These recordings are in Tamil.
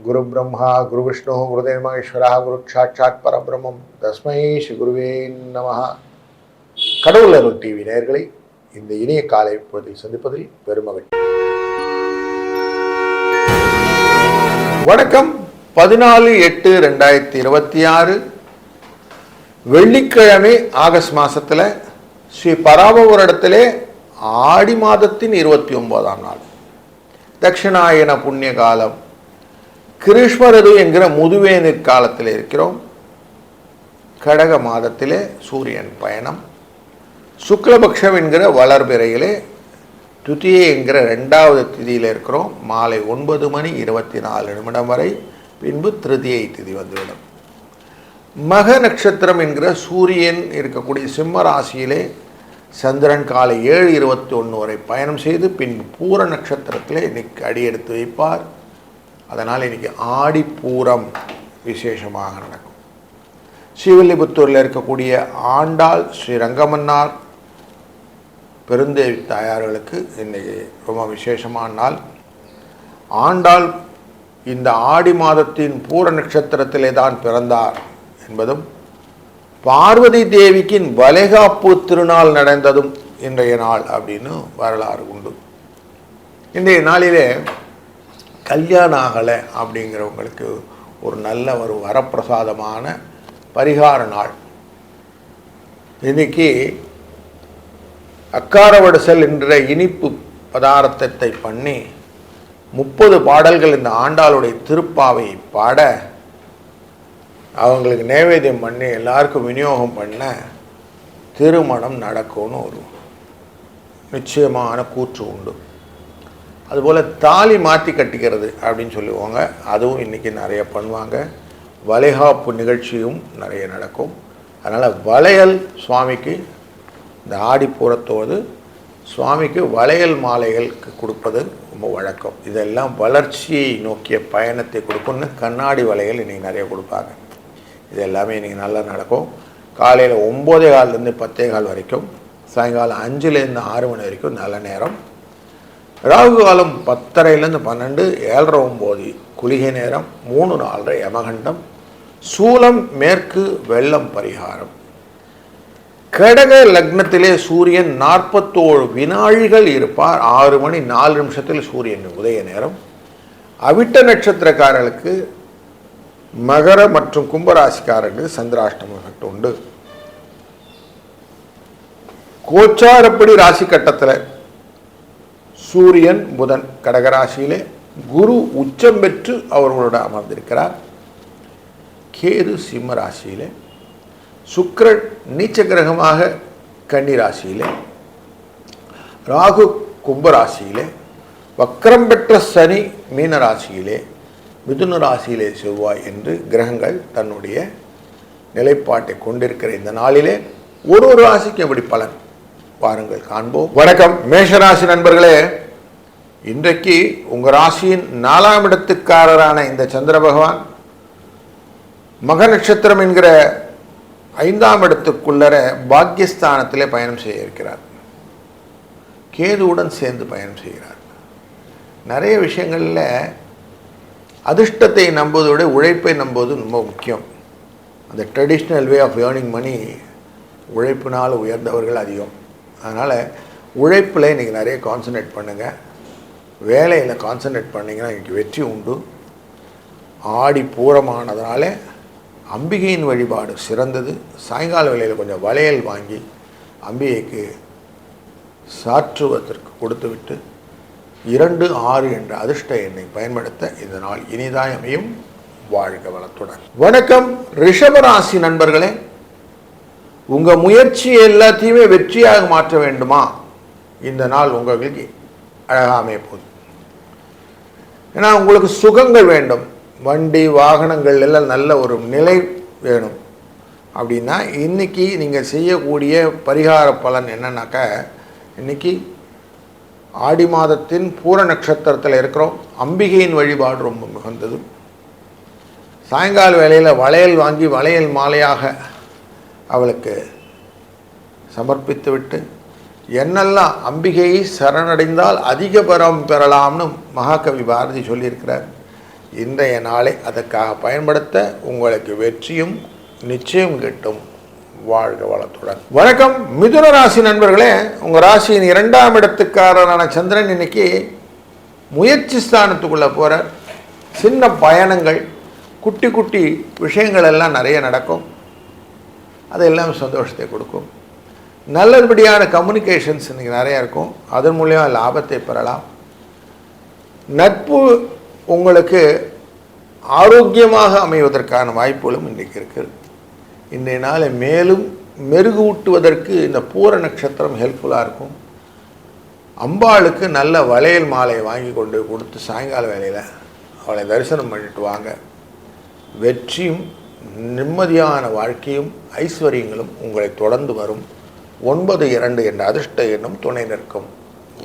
குரு பிரம்மா குரு விஷ்ணு குருதேவ மகேஸ்வரா குரு சாட்சாத் பரபிரம்மம் தஸ்மை ஸ்ரீ குருவே நமஹ. கடவுள் அருள் டிவி நேயர்களை இந்த இனிய காலை பொழுதில் சந்திப்பதில் பெருமகிழ்ச்சி. வணக்கம். 14/8/2026 வெள்ளிக்கிழமை ஆகஸ்ட் மாசத்துல ஸ்ரீ பராபவரிடத்திலே ஆடி மாதத்தின் 29ஆம் நாள் தட்சிணாயன புண்ணிய காலம் கிருஷ்ணரது என்கிற முதுவேனிற் காலத்தில் இருக்கிறோம். கடக மாதத்திலே சூரியன் பயணம், சுக்லபக்ஷம் என்கிற வளர்பிறையிலே துதியை என்கிற 2வது திதியில் இருக்கிறோம். மாலை 9:24 வரை, பின்பு திருதியை திதி வந்துவிடும். மக நட்சத்திரம் என்கிற சூரியன் இருக்கக்கூடிய சிம்ம ராசியிலே சந்திரன் காலை 7:21 வரை பயணம் செய்து பின்பு பூர நட்சத்திரத்திலே இன்னைக்கு அடியெடுத்து வைப்பார். அதனால் இன்னைக்கு ஆடி பூரம் விசேஷமாக நடக்கும். ஸ்ரீவில்லிபுத்தூரில் இருக்கக்கூடிய ஆண்டாள் ஸ்ரீ ரங்கமன்னார் பெருந்தேவி தாயார்களுக்கு இன்னைக்கு ரொம்ப விசேஷமான நாள். ஆண்டாள் இந்த ஆடி மாதத்தின் பூர நட்சத்திரத்திலே தான் பிறந்தார் என்பதும், பார்வதி தேவிக்கின் வளைகாப்பு திருநாள் நடந்ததும் இன்றைய நாள் அப்படின்னு வரலாறு உண்டு. இன்றைய நாளிலே கல்யாணம் ஆகலை அப்படிங்கிறவங்களுக்கு ஒரு நல்ல ஒரு வரப்பிரசாதமான பரிகார நாள். இன்னைக்கு அக்காரவடுசல் என்ற இனிப்பு பதார்த்தத்தை பண்ணி 30 பாடல்கள் இந்த ஆண்டாளுடைய திருப்பாவை பாட, அவங்களுக்கு நைவேத்தியம் பண்ணி எல்லாருக்கும் விநியோகம் பண்ண திருமணம் நடக்கும்னு ஒரு நிச்சயமான கூற்று உண்டு. அதுபோல் தாலி மாற்றி கட்டிக்கிறது அப்படின்னு சொல்லுவாங்க, அதுவும் இன்றைக்கி நிறைய பண்ணுவாங்க. வளைகாப்பு நிகழ்ச்சியும் நிறைய நடக்கும். அதனால் வளையல் சுவாமிக்கு இந்த ஆடிப்பூரத்தோடு சுவாமிக்கு வளையல் மாலைகளுக்கு கொடுப்பது ரொம்ப வழக்கம். இதெல்லாம் வளர்ச்சியை நோக்கிய பயணத்தை கொடுக்கும்னு கண்ணாடி வளையல் இன்றைக்கி நிறைய கொடுப்பாங்க. இது எல்லாமே இன்றைக்கி நல்லா நடக்கும். காலையில் 9:15 10:15 வரைக்கும், சாயங்காலம் 5லேருந்து 6 மணி வரைக்கும் நல்ல நேரம். ராகு காலம் 10:30லேருந்து 12, 7:30 குளிகை நேரம், 3:04 யமகண்டம், சூலம் மேற்கு, வெள்ளம் பரிகாரம். கடக லக்னத்திலே சூரியன் 41 வினாழிகள் இருப்பார். 6:04 சூரியன் உதய நேரம். அவிட்ட நட்சத்திரக்காரர்களுக்கு, மகர மற்றும் கும்பராசிக்காரர்களுக்கு சந்திராஷ்டம எஃபெக்ட் உண்டு. கோச்சாரப்படி ராசி கட்டத்தில் சூரியன் புதன் கடகராசியிலே, குரு உச்சம் பெற்று அவர்களோட அமர்ந்திருக்கிறார். கேது சிம்ம ராசியிலே, சுக்கிரன் நீச்ச கிரகமாக கன்னி ராசியிலே, ராகு கும்பராசியிலே, வக்ரம் பெற்ற சனி மீன ராசியிலே, மிதுன ராசியிலே செவ்வாய் என்று கிரகங்கள் தன்னுடைய நிலைப்பாட்டை கொண்டிருக்கிற இந்த நாளிலே ஒரு ராசிக்கு எப்படி பலன் வாருங்கள் காண்போம். வணக்கம் மேஷராசி நண்பர்களே. இன்றைக்கு உங்கள் ராசியின் 4ஆம் இடத்துக்காரரான இந்த சந்திர பகவான் மக நட்சத்திரம் என்கிற 5ஆம் இடத்துக்குள்ளர பாக்கியஸ்தானத்திலே பயணம் செய்ய இருக்கிறார். கேதுவுடன் சேர்ந்து பயணம் செய்கிறார். நிறைய விஷயங்களில் அதிர்ஷ்டத்தை நம்புவதை விட உழைப்பை நம்புவது ரொம்ப முக்கியம். அந்த traditional way of earning money உழைப்பினால் உயர்ந்தவர்கள் அதிகம். அதனால் உழைப்பில் இன்றைக்கி நிறைய கான்சன்ட்ரேட் பண்ணுங்கள். வேலையில் கான்சன்ட்ரேட் பண்ணிங்கன்னா இன்றைக்கி வெற்றி உண்டு. ஆடி பூரமானதுனால அம்பிகையின் வழிபாடு சிறந்தது. சாயங்கால வேளையில் கொஞ்சம் வளையல் வாங்கி அம்பிகைக்கு சாற்றுவதற்கு கொடுத்துவிட்டு 2-6 என்ற அதிர்ஷ்ட எண்ணை பயன்படுத்த இந்த நாள் இனிதாய் அமையும். வாழ்க வளத்துடன். வணக்கம் ரிஷபராசி நண்பர்களே. உங்கள் முயற்சி எல்லாத்தையுமே வெற்றியாக மாற்ற வேண்டுமா? இந்த நாள் உங்களுக்கு அழகாக அமைய போகுது. ஏன்னா உங்களுக்கு சுகங்கள் வேண்டும், வண்டி வாகனங்கள் எல்லாம் நல்ல ஒரு நிலை வேணும். அப்படின்னா இன்றைக்கி நீங்கள் செய்யக்கூடிய பரிகார பலன் என்னன்னாக்கா, இன்றைக்கி ஆடி மாதத்தின் பூர நட்சத்திரத்தில் இருக்கிறோம். அம்பிகையின் வழிபாடு ரொம்ப மிகுந்தது. சாயங்கால வேளையில் வளையல் வாங்கி வளையல் மாலையாக அவளுக்கு சமர்ப்பித்து விட்டு, என்னெல்லாம் அம்பிகையை சரணடைந்தால் அதிக பரம் பெறலாம்னு மகாகவி பாரதி சொல்லியிருக்கிறார். இன்றைய நாளை அதற்காக பயன்படுத்த உங்களுக்கு வெற்றியும் நிச்சயம் கிட்டும். வாழ்க வளத்துடன். வணக்கம் மிதுன ராசி நண்பர்களே, உங்கள் ராசியின் 2ஆம் இடத்துக்காரரான சந்திரன் இன்னைக்கு முயற்சி ஸ்தானத்துக்குள்ளே போகிறார். சின்ன பயணங்கள், குட்டி குட்டி விஷயங்கள் எல்லாம் நிறைய நடக்கும். அதெல்லாம் சந்தோஷத்தை கொடுக்கும். நல்லபடியான கம்யூனிகேஷன்ஸ் இன்றைக்கி நிறையா இருக்கும். அதன் மூலியமாக லாபத்தை பெறலாம். நட்பு உங்களுக்கு ஆரோக்கியமாக அமைவதற்கான வாய்ப்புகளும் இன்றைக்கு இருக்குது. இன்றைய நாளை மேலும் மெருகூட்டுவதற்கு இந்த பூர நட்சத்திரம் ஹெல்ப்ஃபுல்லாக இருக்கும். அம்பாளுக்கு நல்ல வளையல் மாலை வாங்கி கொண்டு கொடுத்து சாயங்கால வேளையில் அவளை தரிசனம் பண்ணிட்டு வாங்க. வெற்றியும் நிம்மதியான வாழ்க்கையும் ஐஸ்வர்யங்களும் உங்களை தொடர்ந்து வரும். 9-2 என்ற அதிர்ஷ்ட எண்ணும் துணை நிற்கும்.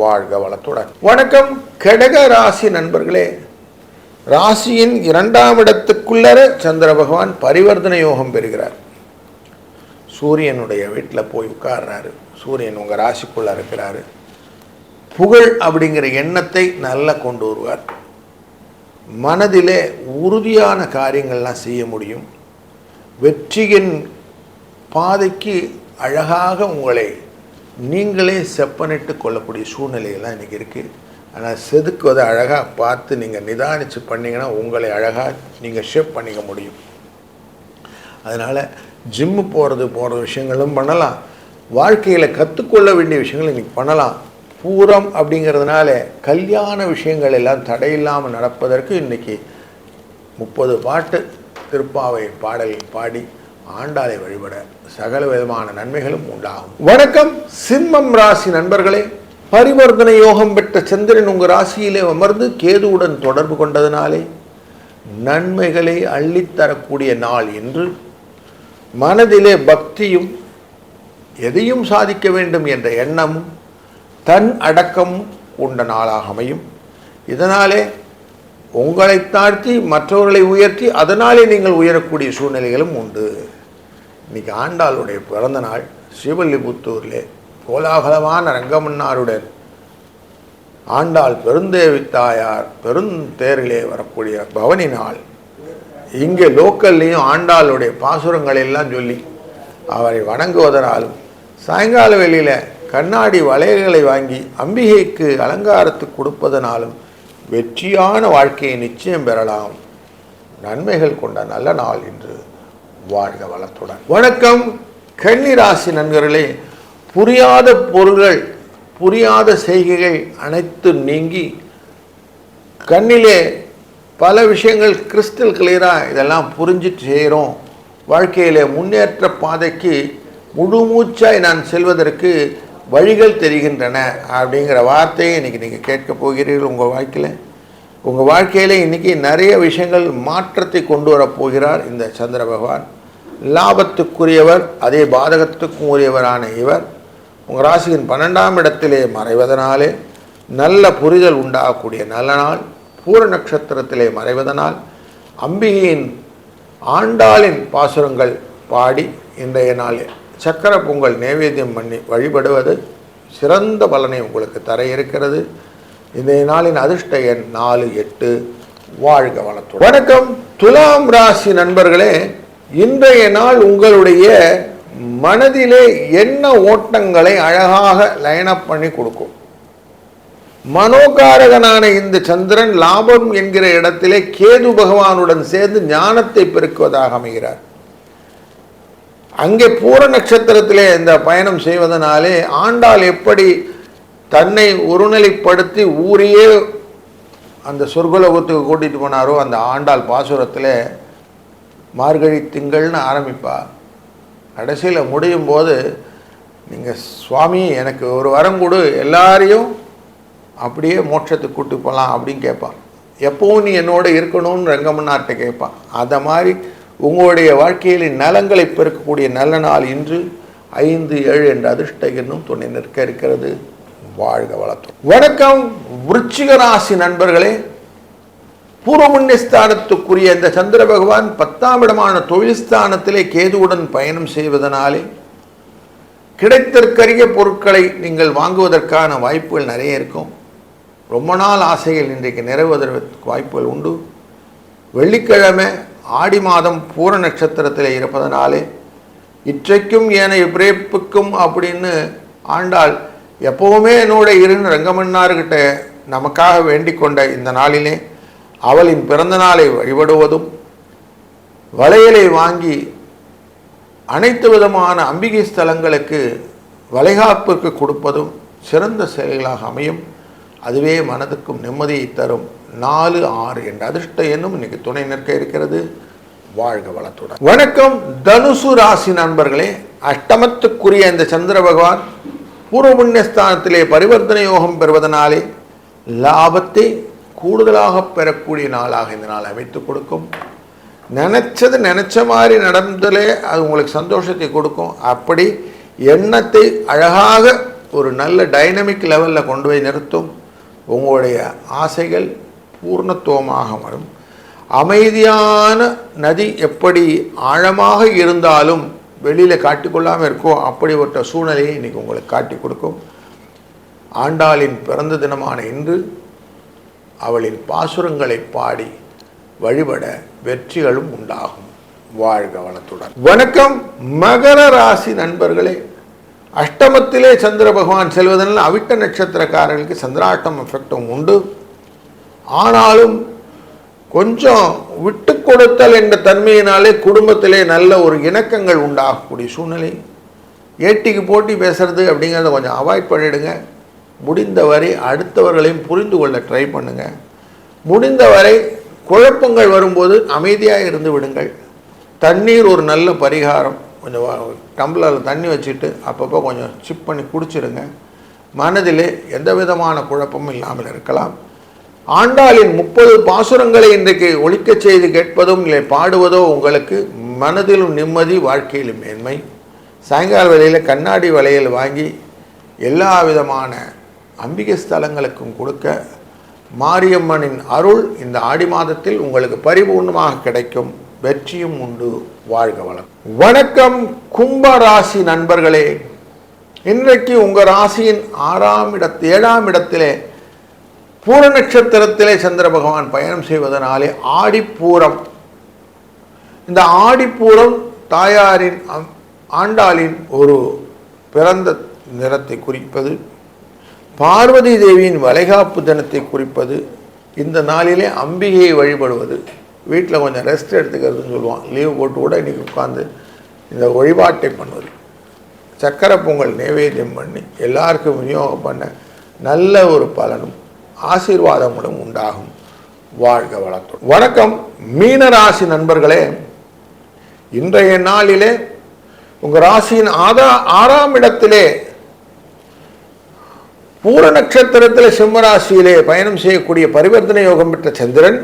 வாழ்க வளத்துடன். வணக்கம் கடக ராசி நண்பர்களே, ராசியின் 2ஆம் இடத்துக்குள்ளர சந்திர பகவான் பரிவர்த்தனை யோகம் பெறுகிறார். சூரியனுடைய வீட்டில் போய் உட்கார்றாரு. சூரியன் உங்கள் ராசிக்குள்ளே இருக்கிறாரு. புகழ் அப்படிங்கிற எண்ணத்தை நல்லா கொண்டு வருவார். மனதிலே உறுதியான காரியங்கள்லாம் செய்ய முடியும். வெற்றியின் பாதைக்கு அழகாக உங்களை நீங்களே செப்பனிட்டு கொள்ளக்கூடிய சூழ்நிலையெல்லாம் இன்றைக்கி இருக்குது. ஆனால் செதுக்குவதை அழகாக பார்த்து நீங்கள் நிதானித்து பண்ணிங்கன்னா உங்களை அழகாக நீங்கள் ஷேப் பண்ணிக்க முடியும். அதனால் ஜிம்மு போகிற விஷயங்களும் பண்ணலாம். வாழ்க்கையில் கற்றுக்கொள்ள வேண்டிய விஷயங்கள் இன்றைக்கி பண்ணலாம். பூரம் அப்படிங்கிறதுனால கல்யாண விஷயங்கள் எல்லாம் தடையில்லாமல் நடப்பதற்கு இன்றைக்கி 30 பாட்டு திருப்பாவை பாடல்கள் பாடி ஆண்டாளை வழிபட சகல விதமான நன்மைகளும் உண்டாகும். வணக்கம் சிம்மம் ராசி நண்பர்களே, பரிவர்த்தனை யோகம் பெற்ற சந்திரன் உங்கள் ராசியிலே அமர்ந்து கேதுவுடன் தொடர்பு கொண்டதினாலே நன்மைகளை அள்ளித்தரக்கூடிய நாள் என்று மனதிலே பக்தியும் எதையும் சாதிக்க வேண்டும் என்ற எண்ணமும் தன் அடக்கமும் உண்ட நாளாக அமையும். இதனாலே உங்களை தாழ்த்தி மற்றவர்களை உயர்த்தி அதனாலே நீங்கள் உயரக்கூடிய சூழ்நிலைகளும் உண்டு. இன்றைக்கி ஆண்டாளுடைய பிறந்த நாள். ஸ்ரீவில்லிபுத்தூரிலே கோலாகலமான ரங்கமன்னாருடன் ஆண்டாள் பெருந்தேவி தாயார் பெருந்தேரிலே வரக்கூடிய பவனி நாள். இங்கே லோக்கல்லையும் ஆண்டாளுடைய பாசுரங்கள் எல்லாம் சொல்லி அவரை வணங்குவதனாலும் சாயங்கால வெளியில் கண்ணாடி வளையல்களை வாங்கி அம்பிகைக்கு அலங்காரத்துக்கு கொடுப்பதனாலும் வெற்றியான வாழ்க்கையை நிச்சயம் பெறலாம். நன்மைகள் கொண்ட நல்ல நாள் என்று வாழ்க வளத்துடன். வணக்கம் கன்னி ராசி நண்பர்களே, புரியாத பொருள்கள், புரியாத செய்கைகள் அனைத்து நீங்கி கண்ணிலே பல விஷயங்கள் கிறிஸ்டல் கிளியராக இதெல்லாம் புரிஞ்சிட்டு செய்கிறோம். வாழ்க்கையில் முன்னேற்ற பாதைக்கு முழு மூச்சாய் நான் செல்வதற்கு வழிகள் தெரிகின்றன அப்படிங்கிற வார்த்தையை இன்றைக்கி நீங்கள் கேட்க போகிறீர்கள். உங்கள் வாழ்க்கையில் இன்றைக்கி நிறைய விஷயங்கள் மாற்றத்தை கொண்டு வரப்போகிறார் இந்த சந்திர பகவான். லாபத்துக்குரியவர், அதே பாதகத்துக்கும் உரியவரான இவர் உங்கள் ராசியின் 12ஆம் இடத்திலே மறைவதனாலே நல்ல புரிதல் உண்டாகக்கூடிய நல்ல நாள். பூர நட்சத்திரத்திலே மறைவதனால் அம்பிகையின் ஆண்டாளின் பாசுரங்கள் பாடி இன்றைய நாள் சக்கர பொங்கல் நைவேத்தியம் பண்ணி வழிபடுவது சிறந்த பலனை உங்களுக்கு தர இருக்கிறது. இன்றைய நாளின் அதிர்ஷ்ட எண் 4-8. வாழ்க வளத்துடன். வணக்கம் துலாம் ராசி நண்பர்களே, இன்றைய நாள் உங்களுடைய மனதிலே என்ன ஓட்டங்களை அழகாக லைனப் பண்ணி கொடுக்கும். மனோகாரகனான இந்த சந்திரன் லாபம் என்கிற இடத்திலே கேது பகவானுடன் சேர்ந்து ஞானத்தை பெருக்குவதாக அமைகிறார். அங்கே பூர நட்சத்திரத்திலே இந்த பயணம் செய்வதனாலே ஆண்டாள் எப்படி தன்னை ஒருநிலைப்படுத்தி ஊரையே அந்த சொர்க்கலோகத்துக்கு கூட்டிகிட்டு போனாரோ அந்த ஆண்டாள் பாசுரத்தில் மார்கழி திங்கள்னு ஆரம்பிப்பா. கடைசியில் முடியும் போது நீங்கள் சுவாமி எனக்கு ஒரு வரம் கொடு, எல்லாரையும் அப்படியே மோட்சத்துக்கு கூட்டு போகலாம் அப்படின்னு கேட்பான். எப்பவும் நீ என்னோட இருக்கணும்னு ரங்கமன்னார்கிட்ட கேட்பான். அதை மாதிரி உங்களுடைய வாழ்க்கையில் நலங்களை பெருக்கக்கூடிய நல்ல நாள் இன்று 5-7 என்ற அதிர்ஷ்ட எண்ணும் துணை நிற்க இருக்கிறது. வாழ்க வளத்துடன். வணக்கம் விருச்சிக ராசி நண்பர்களே, பூர்வ புண்ணியஸ்தானத்துக்குரிய இந்த சந்திர பகவான் 10ஆம் இடமான தொழில் ஸ்தானத்திலே கேதுவுடன் பயணம் செய்வதனாலே கிடைத்திருக்கிற பொருட்களை நீங்கள் வாங்குவதற்கான வாய்ப்புகள் நிறைய இருக்கும். ரொம்ப நாள் ஆசைகள் இன்றைக்கு நிறைவேறுவதற்கு வாய்ப்புகள் உண்டு. வெள்ளிக்கிழமை ஆடி மாதம் பூர நட்சத்திரத்தில் இருப்பதனாலே இற்றைக்கும் ஏனைய பிறப்புக்கும் அப்படின்னு ஆண்டாள் எப்போவுமே என்னோட இருன்னு ரங்கமன்னார்கிட்ட நமக்காக வேண்டிக் கொண்ட இந்த நாளிலே அவளின் பிறந்த நாளை வழிபடுவதும் வளையலை வாங்கி அனைத்து விதமான அம்பிகை ஸ்தலங்களுக்கு வளைகாப்பிற்கு கொடுப்பதும் சிறந்த செயல்களாக அமையும். அதுவே மனதுக்கும் நிம்மதியை தரும். 4, 6 என்ற அதிர்ஷ்ட எண்ணும் இன்னைக்கு துணை நிற்க இருக்கிறது. வாழ்க வளத்துடன். வணக்கம் தனுசு ராசி நண்பர்களே. அஷ்டமத்துக்குரிய இந்த சந்திர பகவான் பூர்வ புண்ணியஸ்தானத்திலே பரிவர்த்தனை யோகம் பெறுவதனாலே லாபத்தை கூடுதலாக பெறக்கூடிய நாளாக இந்த நாள் அமைத்து கொடுக்கும். நினைச்சது நினைச்ச மாதிரி நடந்தலே அது உங்களுக்கு சந்தோஷத்தை கொடுக்கும். அப்படி எண்ணத்தை அழகாக ஒரு நல்ல டைனமிக் லெவலில் கொண்டு போய் நிறுத்தும். உங்களுடைய ஆசைகள் பூர்ணத்துவமாக வரும். அமைதியான நதி எப்படி ஆழமாக இருந்தாலும் வெளியில் காட்டிக்கொள்ளாமல் இருக்கோ அப்படிப்பட்ட சூழ்நிலையை இன்றைக்கி உங்களுக்கு காட்டி கொடுக்கும். ஆண்டாளின் பிறந்த தினமான இன்று அவளின் பாசுரங்களை பாடி வழிபட வெற்றிகளும் உண்டாகும். வாழ்க வளத்துடன். வணக்கம் மகர ராசி நண்பர்களே. அஷ்டமத்திலே சந்திர பகவான் செல்வதனால் அவிட்ட நட்சத்திரக்காரர்களுக்கு சந்திராஷ்டம் எஃபெக்டும் உண்டு. ஆனாலும் கொஞ்சம் விட்டு கொடுத்தல் என்ற தன்மையினாலே குடும்பத்திலே நல்ல ஒரு இணக்கங்கள் உண்டாகக்கூடிய சூழ்நிலை. ஏட்டிக்கு போட்டி பேசுறது அப்படிங்கிறத கொஞ்சம் அவாய்ட் பண்ணிடுங்க. முடிந்தவரை அடுத்தவர்களையும் புரிந்து கொள்ள ட்ரை பண்ணுங்க. முடிந்தவரை குழப்பங்கள் வரும்போது அமைதியாக இருந்து விடுங்கள். தண்ணீர் ஒரு நல்ல பரிகாரம். கொஞ்சம் டம்ளரில் தண்ணி வச்சுட்டு அப்பப்போ கொஞ்சம் சிப் பண்ணி குடிச்சிருங்க. மனதிலே எந்த விதமான குழப்பமும் இல்லாமல் இருக்கலாம். ஆண்டாளின் 30 பாசுரங்களை இன்றைக்கு ஒலிக்க செய்து கேட்பதும் இல்லை பாடுவதோ உங்களுக்கு மனதிலும் நிம்மதி, வாழ்க்கையிலும் மேன்மை. சாயங்கால வேளையில் கண்ணாடி வளையல் வாங்கி எல்லா விதமான அம்பிகை ஸ்தலங்களுக்கும் கொடுக்க மாரியம்மனின் அருள் இந்த ஆடி மாதத்தில் உங்களுக்கு பரிபூர்ணமாக கிடைக்கும். வெற்றியும் உண்டு. வாழ்க வளம். வணக்கம் கும்பராசி நண்பர்களே. இன்றைக்கு உங்கள் ராசியின் 7ஆம் இடத்திலே பூர நட்சத்திரத்திலே சந்திர பகவான் பயணம் செய்வதனாலே ஆடிப்பூரம். இந்த ஆடிப்பூரம் தாயாரின் ஆண்டாளின் ஒரு பிறந்த நிறத்தை குறிப்பது, பார்வதி தேவியின் வளைகாப்பு தினத்தை குறிப்பது. இந்த நாளிலே அம்பிகையை வழிபடுவது, வீட்டில் கொஞ்சம் ரெஸ்ட் எடுத்துக்கிறதுன்னு சொல்லுவான். லீவு போட்டு கூட இன்றைக்கி உட்காந்து இந்த வழிபாட்டை பண்ணுவது, சக்கரை பொங்கல் நைவேத்தியம் பண்ணி எல்லாருக்கும் விநியோகம் பண்ண நல்ல ஒரு பலனும் ஆசீர்வாதங்களும் உண்டாகும். வாழ்க வளத்துடன். வணக்கம் மீனராசி நண்பர்களே. இன்றைய நாளிலே உங்கள் ராசியின் 6ஆம் இடத்திலே பூர நட்சத்திரத்தில் சிம்மராசியிலே பயணம் செய்யக்கூடிய பரிவர்த்தனை யோகம் பெற்ற சந்திரன்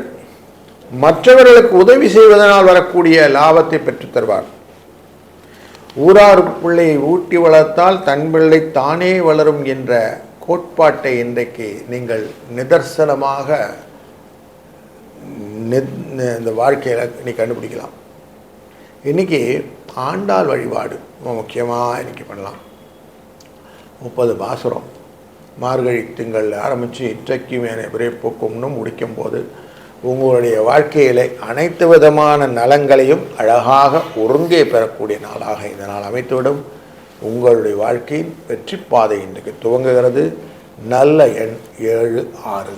மற்றவர்களுக்கு உதவி செய்வதனால் வரக்கூடிய லாபத்தை பெற்றுத் தருவார். ஊரார் பிள்ளையை ஊட்டி வளர்த்தால் தன் பிள்ளை தானே வளரும் என்ற கோட்பாட்டை இன்றைக்கு நீங்கள் நிதர்சனமாக இந்த வாழ்க்கையில் நீ கண்டுபிடிக்கலாம். இன்றைக்கி ஆண்டாள் வழிபாடு முக்கியமாக இன்றைக்கி பண்ணலாம். 30 பாசுரம் மார்கழி திங்களில் ஆரம்பித்து இன்றைக்கு மேலே பிறப்புக்கும்னு முடிக்கும் போது உங்களுடைய வாழ்க்கையில் அனைத்து விதமான நலங்களையும் அழகாக ஒருங்கே பெறக்கூடிய நாளாக இந்த நாள் அமைத்துவிடும். உங்களுடைய வாழ்க்கையின் வெற்றி பாதை இன்றைக்கு துவங்குகிறது. நல்ல எண் 7, 6.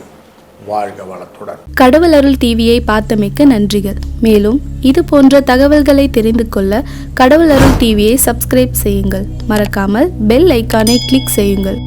வாழ்க வளத்துடன். கடவுள் அருள் டிவியை பார்த்தமைக்கு நன்றிகள். மேலும் இது போன்ற தகவல்களை தெரிந்து கொள்ள கடவுள் அருள் டிவியை சப்ஸ்கிரைப் செய்யுங்கள். மறக்காமல் பெல் ஐக்கானை கிளிக் செய்யுங்கள்.